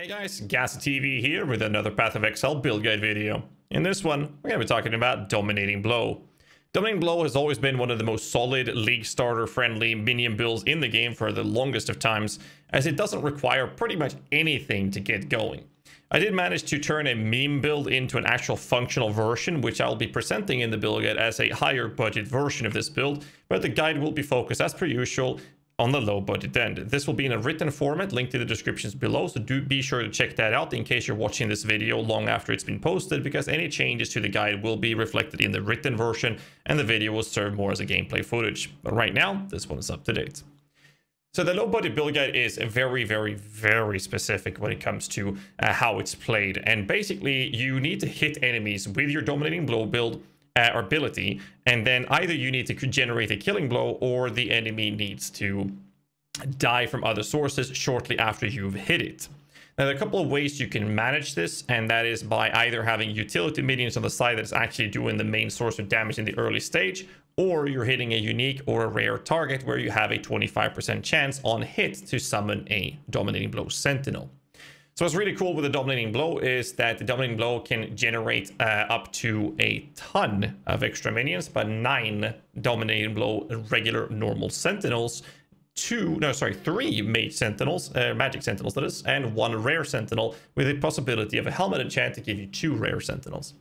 Hey guys, GhazzyTV here with another Path of Exile build guide video. In this one, we're going to be talking about Dominating Blow. Dominating Blow has always been one of the most solid league starter friendly minion builds in the game for the longest of times, as it doesn't require pretty much anything to get going. I did manage to turn a meme build into an actual functional version, which I'll be presenting in the build guide as a higher budget version of this build, but the guide will be focused as per usual on the low budget end. This will be in a written format, linked in the descriptions below, so do be sure to check that out in case you're watching this video long after it's been posted, because any changes to the guide will be reflected in the written version and the video will serve more as a gameplay footage. But right now, this one is up to date. So the low budget build guide is very specific when it comes to how it's played, and basically you need to hit enemies with your Dominating Blow build or ability, and then either you need to generate a killing blow or the enemy needs to die from other sources shortly after you've hit it. Now, there are a couple of ways you can manage this, and that is by either having utility minions on the side that's actually doing the main source of damage in the early stage, or you're hitting a unique or a rare target where you have a 25% chance on hit to summon a Dominating Blow Sentinel. So what's really cool with the Dominating Blow is that the Dominating Blow can generate up to a ton of extra minions, but 9 Dominating Blow regular normal Sentinels, 3 Mage Sentinels, Magic Sentinels that is, and 1 Rare Sentinel with the possibility of a Helmet enchant to give you 2 Rare Sentinels.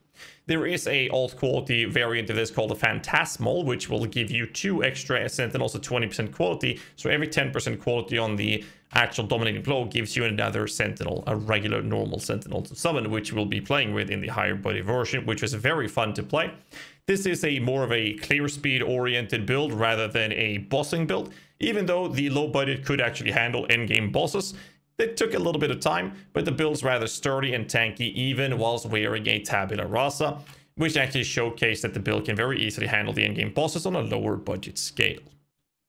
There is a alt quality variant of this called a Phantasmal, which will give you 2 extra Sentinels at 20% quality, so every 10% quality on the actual Dominating Blow gives you another Sentinel, a regular normal Sentinel to summon, which we'll be playing with in the higher budget version, which is very fun to play. This is a more of a clear speed oriented build rather than a bossing build, even though the low budget could actually handle endgame bosses. It took a little bit of time, but the build's rather sturdy and tanky even whilst wearing a tabula rasa, which actually showcased that the build can very easily handle the endgame bosses on a lower budget scale.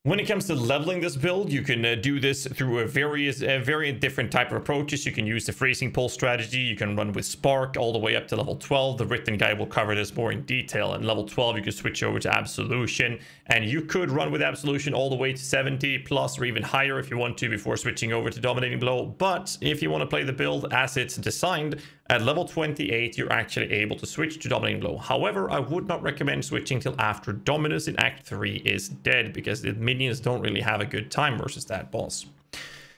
When it comes to leveling this build, you can do this through a very different type of approaches. You can use the freezing pole strategy. You can run with Spark all the way up to level 12. The written guide will cover this more in detail. And level 12, you can switch over to Absolution. And you could run with Absolution all the way to 70 plus or even higher if you want to before switching over to Dominating Blow. But if you want to play the build as it's designed, at level 28, you're actually able to switch to Dominating Blow. However, I would not recommend switching till after Dominus in Act 3 is dead, because the minions don't really have a good time versus that boss.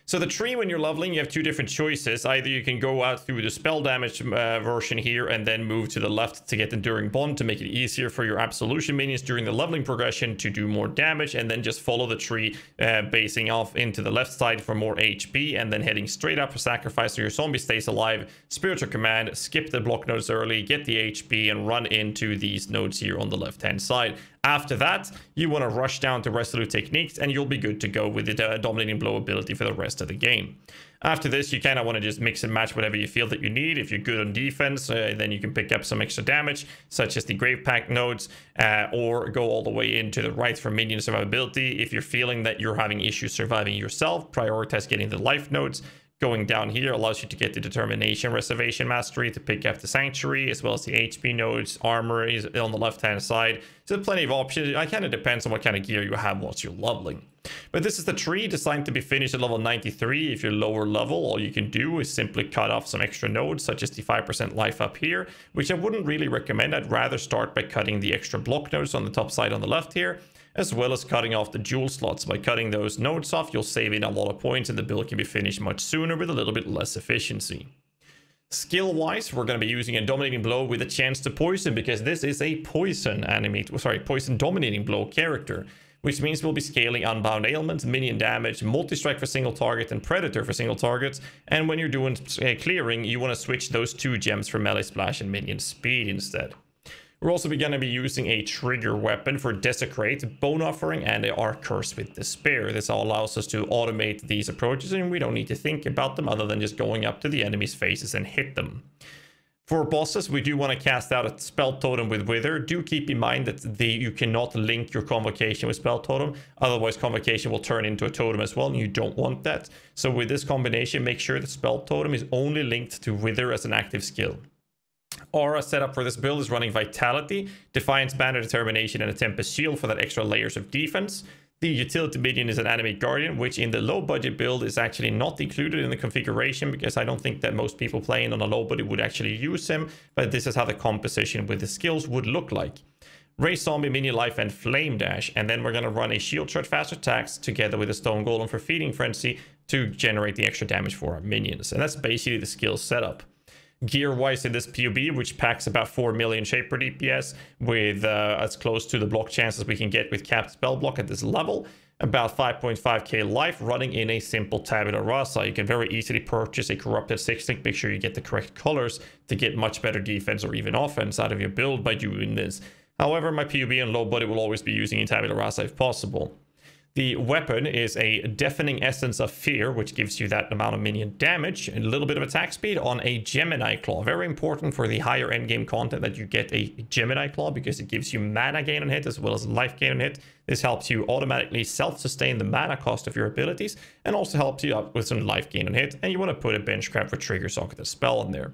So the tree, when you're leveling, you have 2 different choices. Either you can go out through the spell damage version here and then move to the left to get Enduring Bond to make it easier for your Absolution minions during the leveling progression to do more damage, and then just follow the tree basing off into the left side for more HP, and then heading straight up for sacrifice so your zombie stays alive, spiritual command, skip the block nodes early, get the HP, and run into these nodes here on the left hand side. After that, you want to rush down to Resolute Techniques and you'll be good to go with the Dominating Blow ability for the rest of the game. After this, you kind of want to just mix and match whatever you feel that you need. If you're good on defense, then you can pick up some extra damage, such as the Grave Pact nodes, or go all the way into the right for minion survivability. If you're feeling that you're having issues surviving yourself, prioritize getting the life nodes. Going down here allows you to get the Determination Reservation Mastery to pick up the Sanctuary, as well as the HP nodes, armor is on the left-hand side. So plenty of options. It kind of depends on what kind of gear you have whilst you're leveling. But this is the tree designed to be finished at level 93. If you're lower level, all you can do is simply cut off some extra nodes, such as the 5% life up here, which I wouldn't really recommend. I'd rather start by cutting the extra block nodes on the top side on the left here, as well as cutting off the jewel slots. By cutting those nodes off, you'll save in a lot of points and the build can be finished much sooner with a little bit less efficiency. Skill-wise, we're going to be using a Dominating Blow with a chance to poison, because this is a poison poison Dominating Blow character, which means we'll be scaling Unbound Ailment, minion damage, multi-strike for single target, and Predator for single targets. And when you're doing clearing, you want to switch those 2 gems for melee splash and minion speed instead. We're also going to be using a trigger weapon for Desecrate, Bone Offering, and our Curse with Despair. This all allows us to automate these approaches, and we don't need to think about them other than just going up to the enemy's faces and hit them. For bosses, we do want to cast out a Spell Totem with Wither. Do keep in mind that you cannot link your Convocation with Spell Totem, otherwise Convocation will turn into a totem as well, and you don't want that. So with this combination, make sure the Spell Totem is only linked to Wither as an active skill. Aura setup for this build is running Vitality, Defiance Banner, Determination, and a Tempest Shield for that extra layers of defense. The utility minion is an animate guardian, which in the low budget build is actually not included in the configuration because I don't think that most people playing on a low budget would actually use him, but this is how the composition with the skills would look like. Raise Zombie, Minion Life, and Flame Dash, and then we're going to run a Shield Charge Fast Attacks together with a Stone Golem for Feeding Frenzy to generate the extra damage for our minions, and that's basically the skill setup. Gear-wise in this POB, which packs about 4 million Shaper DPS with as close to the block chance as we can get with capped spell block at this level, about 5.5k life running in a simple tabula rasa. You can very easily purchase a corrupted 6-link, make sure you get the correct colors to get much better defense or even offense out of your build by doing this. However, my POB and low budget will always be using a tabula rasa if possible. The weapon is a Deafening Essence of Fear, which gives you that amount of minion damage and a little bit of attack speed on a Gemini Claw. Very important for the higher endgame content that you get a Gemini Claw because it gives you mana gain on hit as well as life gain on hit. This helps you automatically self-sustain the mana cost of your abilities and also helps you up with some life gain on hit. And you want to put a bench crab for Trigger Socket the spell in there.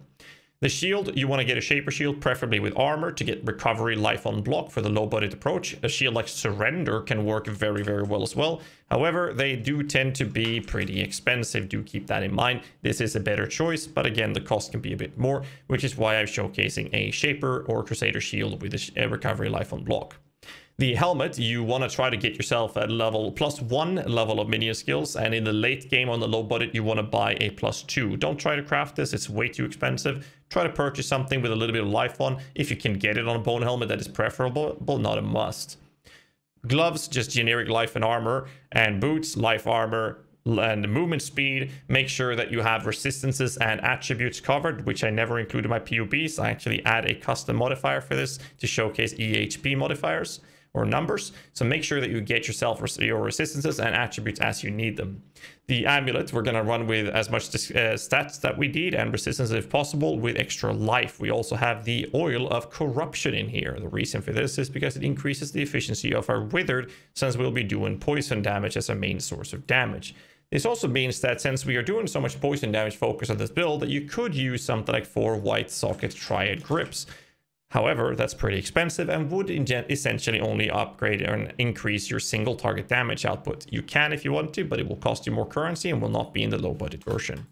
The shield, you want to get a Shaper Shield, preferably with armor, to get recovery life on block for the low budget approach. A shield like Surrender can work very, very well as well. However, they do tend to be pretty expensive. Do keep that in mind. This is a better choice, but again, the cost can be a bit more, which is why I'm showcasing a Shaper or Crusader Shield with a recovery life on block. The helmet, you want to try to get yourself a level +1 level of minion skills, and in the late game on the low budget, you want to buy a +2. Don't try to craft this, it's way too expensive. Try to purchase something with a little bit of life on. If you can get it on a bone helmet, that is preferable, but not a must. Gloves, just generic life and armor, and boots, life armor, and movement speed. Make sure that you have resistances and attributes covered, which I never include in my POBs. I actually add a custom modifier for this to showcase EHP modifiers or numbers, so make sure that you get yourself your resistances and attributes as you need them. The amulet, we're going to run with as much stats that we need and resistance if possible with extra life. We also have the oil of corruption in here. The reason for this is because it increases the efficiency of our withered, since we'll be doing poison damage as our main source of damage. This also means that since we are doing so much poison damage focus on this build, that you could use something like 4 white socket triad grips. However, that's pretty expensive and would essentially only upgrade and increase your single target damage output. You can if you want to, but it will cost you more currency and will not be in the low budget version.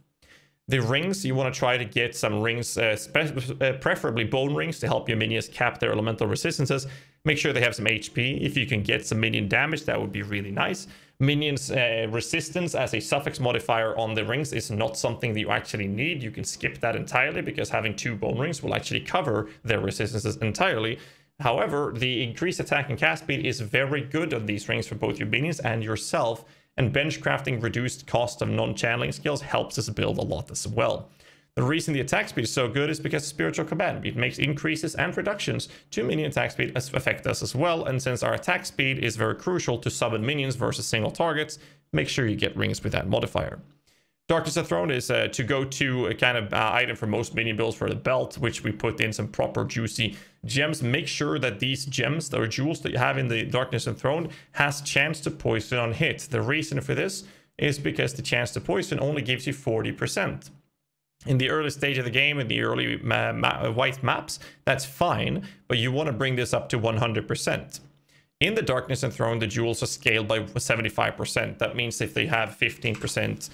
The rings, you want to try to get some rings, preferably bone rings, to help your minions cap their elemental resistances. Make sure they have some HP. If you can get some minion damage, that would be really nice. Minions resistance as a suffix modifier on the rings is not something that you actually need. You can skip that entirely because having 2 bone rings will actually cover their resistances entirely. However, the increased attack and cast speed is very good on these rings for both your minions and yourself, and bench crafting reduced cost of non-channeling skills helps us build a lot as well. The reason the attack speed is so good is because of Spiritual Command. It makes increases and reductions to minion attack speed affect us as well, and since our attack speed is very crucial to summon minions versus single targets, make sure you get rings with that modifier. Darkness of Throne is to go to a kind of item for most minion builds for the belt, which we put in some proper juicy gems. Make sure that these gems or jewels that you have in the Darkness of Throne has chance to poison on hit. The reason for this is because the chance to poison only gives you 40%. In the early stage of the game, in the early white maps, that's fine, but you want to bring this up to 100%. In the Darkness and Throne, the jewels are scaled by 75%. That means if they have 15%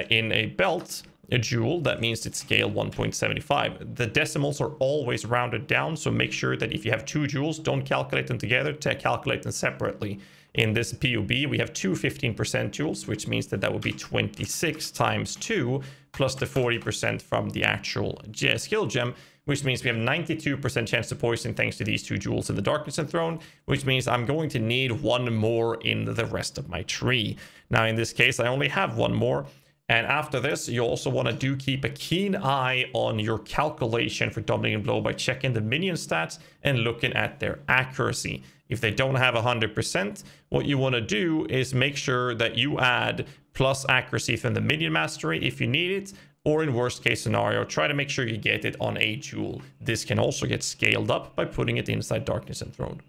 in a belt, a jewel, that means it's scaled 1.75. The decimals are always rounded down, so make sure that if you have 2 jewels, don't calculate them together, calculate them separately. In this POB, we have 2 15% jewels, which means that would be 26 times 2 plus the 40% from the actual skill gem, which means we have 92% chance to poison thanks to these 2 jewels in the Darkness and Throne, which means I'm going to need 1 more in the rest of my tree. Now, in this case, I only have 1 more. And after this, you also want to keep a keen eye on your calculation for Dominating Blow by checking the minion stats and looking at their accuracy. If they don't have 100%, what you want to do is make sure that you add plus accuracy from the minion mastery if you need it, or in worst case scenario, try to make sure you get it on a jewel. This can also get scaled up by putting it inside Darkness and Throne.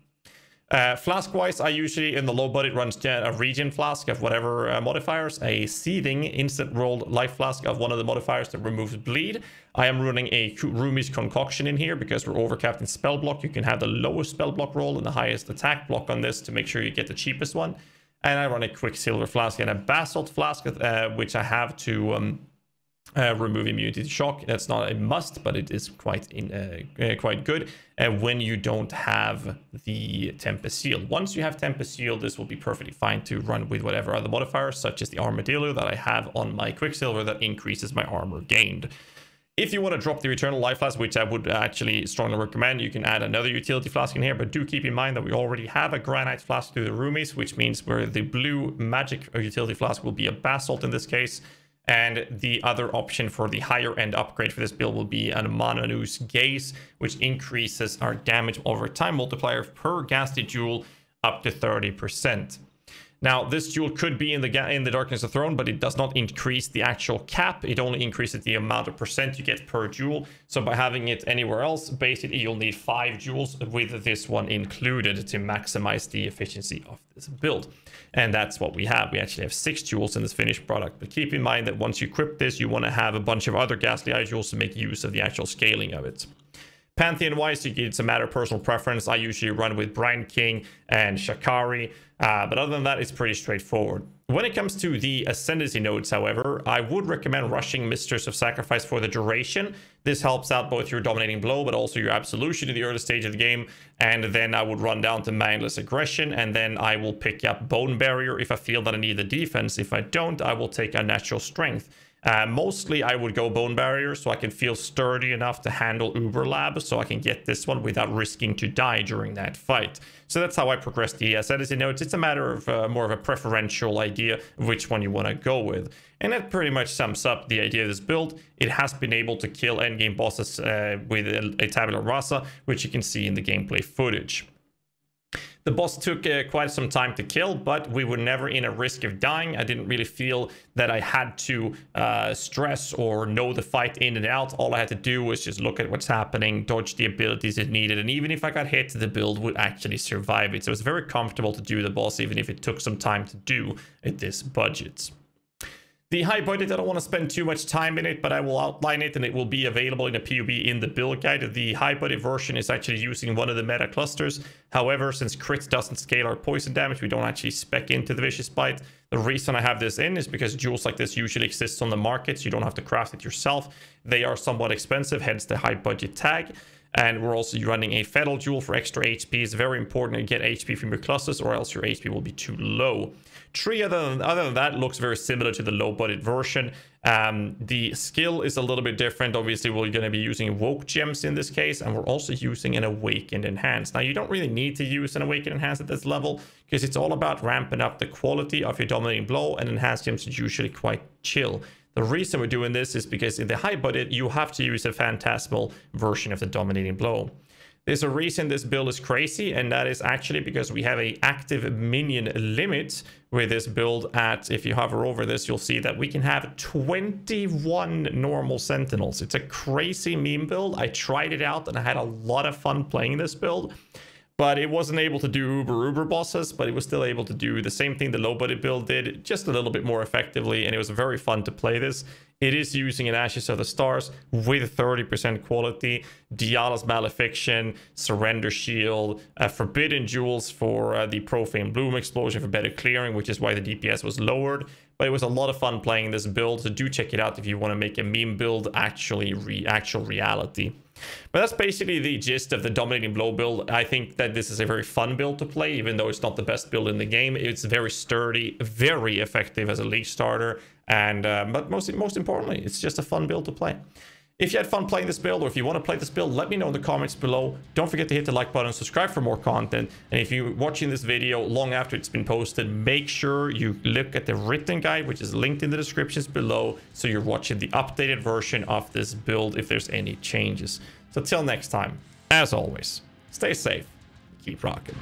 Flask wise, I usually in the low budget runs a regen flask of whatever modifiers, a seething instant rolled life flask of one of the modifiers that removes bleed. I am running a Rumi's concoction in here because we're overcapped in spell block. You can have the lowest spell block roll and the highest attack block on this to make sure you get the cheapest one. And I run a Quicksilver Flask and a Basalt Flask, which I have to remove immunity to shock. That's not a must, but it is quite good when you don't have the Tempest Shield. Once you have Tempest Shield, this will be perfectly fine to run with whatever other modifiers, such as the Armadillo that I have on my Quicksilver that increases my armor gained. If you want to drop the Eternal Life Flask, which I would actually strongly recommend, you can add another utility flask in here, but do keep in mind that we already have a Granite Flask through the roomies, which means where the blue magic utility flask will be a Basalt in this case. And the other option for the higher end upgrade for this build will be an Mananus Gaze, which increases our damage over time multiplier per GHAZZY jewel up to 30%. Now, this jewel could be in the Darkness of Throne, but it does not increase the actual cap. It only increases the amount of percent you get per jewel. So by having it anywhere else, basically you'll need 5 jewels with this one included to maximize the efficiency of this build. And that's what we have. We actually have 6 jewels in this finished product. But keep in mind that once you equip this, you want to have a bunch of other Ghastly Eye jewels to make use of the actual scaling of it. Pantheon-wise, it's a matter of personal preference. I usually run with Brine King and Shakari, but other than that, it's pretty straightforward. When it comes to the Ascendancy nodes, however, I would recommend rushing Mistress of Sacrifice for the duration. This helps out both your Dominating Blow, but also your Absolution in the early stage of the game. And then I would run down to Mindless Aggression, and then I will pick up Bone Barrier if I feel that I need the defense. If I don't, I will take Unnatural Strength. Mostly I would go Bone Barrier so I can feel sturdy enough to handle Uber Lab, so I can get this one without risking to die during that fight. So that's how I progress the Ascendancy nodes. It's a matter of more of a preferential idea of which one you want to go with. And that pretty much sums up the idea of this build. It has been able to kill endgame bosses with a Tabula Rasa, which you can see in the gameplay footage. The boss took quite some time to kill, but we were never in a risk of dying. I didn't really feel that I had to stress or know the fight in and out. All I had to do was just look at what's happening, dodge the abilities it needed, and even if I got hit, the build would actually survive it. So it was very comfortable to do the boss, even if it took some time to do at this budget. The high budget, I don't want to spend too much time in it, but I will outline it and it will be available in a POB in the build guide. The high budget version is actually using one of the meta clusters. However, since crit doesn't scale our poison damage, we don't actually spec into the Vicious Bite. The reason I have this in is because jewels like this usually exist on the market, so you don't have to craft it yourself. They are somewhat expensive, hence the high budget tag. And we're also running a Fatal Jewel for extra HP. It's very important to get HP from your clusters, or else your HP will be too low. Tree, other than that, looks very similar to the low budget version. The skill is a little bit different. Obviously, we're going to be using Woke Gems in this case, and we're also using an Awakened Enhance. Now, you don't really need to use an Awakened Enhance at this level, because it's all about ramping up the quality of your Dominating Blow, and Enhanced Gems is usually quite chill. The reason we're doing this is because in the high budget, you have to use a Phantasmal version of the Dominating Blow. There's a reason this build is crazy, and that is actually because we have an active minion limit with this build at, if you hover over this, you'll see that we can have 21 normal sentinels. It's a crazy meme build. I tried it out and I had a lot of fun playing this build, but it wasn't able to do uber bosses, but it was still able to do the same thing the low budget build did, just a little bit more effectively, and it was very fun to play this. It is using an Ashes of the Stars with 30% quality, Diala's Malefiction, Surrender Shield, Forbidden Jewels for the Profane Bloom Explosion for better clearing, which is why the DPS was lowered. But it was a lot of fun playing this build, so do check it out if you want to make a meme build actual reality. But that's basically the gist of the Dominating Blow build. I think that this is a very fun build to play, even though it's not the best build in the game. It's very sturdy, very effective as a league starter, and but most importantly, it's just a fun build to play. If you had fun playing this build, or if you want to play this build, let me know in the comments below. Don't forget to hit the like button, subscribe for more content, and if you're watching this video long after it's been posted, make sure you look at the written guide, which is linked in the descriptions below, so you're watching the updated version of this build if there's any changes. So till next time, as always, stay safe, keep rocking.